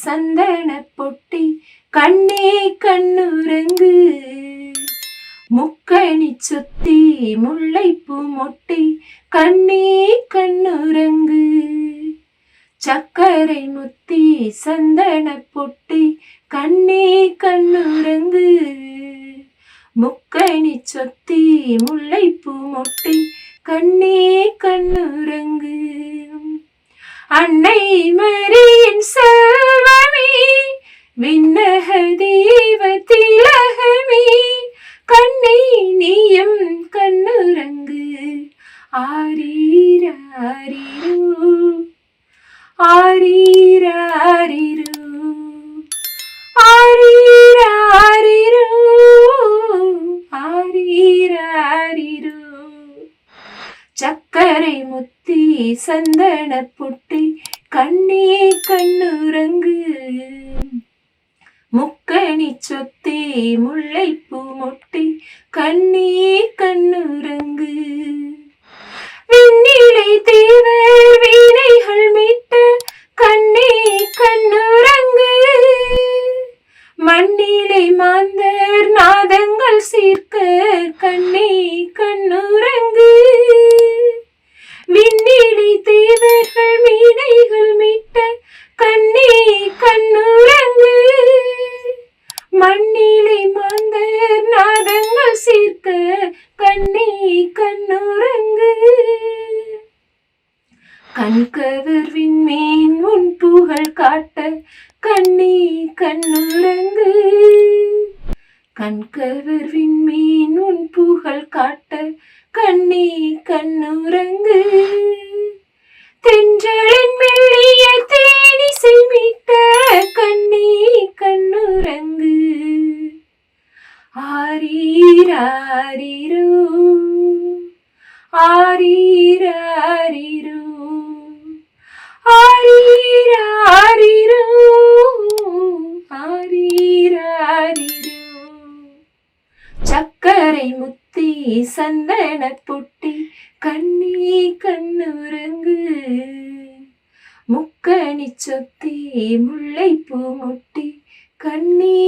சந்தன பொட்டி கண்ணே கண்ணுறங்கு முக்கணி சுத்தி முல்லைப்பூ மொட்டி கண்ணே கண்ணுறங்கு சக்கரை முத்தி சந்தன பொட்டி கண்ணே கண்ணுறங்கு முக்கணி சொத்தி முல்லைப்பூ மொட்டி கண்ணே கண்ணுறங்கு அன்னை மரியின் செல்வமே விண்ணக தெய்வ திலகமே கண்ணே நீயும் கண்ணுறங்கு ஆரீராரிரு ஆரீராரிரு ஆரீராரிரு ஆரீராரிரு சக்கரை முத்தி சந்தன பொட்டி கண்ணே கண்ணுறங்கு முக்கணி சொத்தி முல்லைப்பூ மொட்டி கண்ணே கண்ணுறங்கு விண்ணிலை தேவர் வீணைகள் மீட்ட கண்ணே கண்ணுறங்கு மண்ணிலை மாந்தர் நாதங்கள் சீர்க்க கண்ணே கண்ணுறங்கு விண்ணிலை தேவர்கள் வீணைகள் மீட்ட கண்ணே கண்ணுறங்கு மண்ணிலை மாந்தர் நாதங்கள் சீர்க்க கண்ணே கண்ணுறங்கு கண்கவர் விண்மீன் உன் புகழ் காட்ட கண்ணே கண்ணுறங்கு கண்கவர் விண்மீன் உன் புகழ் காட்ட கண்ணே கண்ணுறங்கு தென்றலின் மெல்லிய தேனிசை மீட்ட கண்ணே கண்ணுறங்கு ஆரீராரிரு ஆரீராரிரு ஆரீராரிரு ஆரீராரிரு சக்கரை முத்தி சந்தன பொட்டி கண்ணே கண்ணுறங்கு முக்கணி சொத்தி முல்லைப்பூ மொட்டி கண்ணே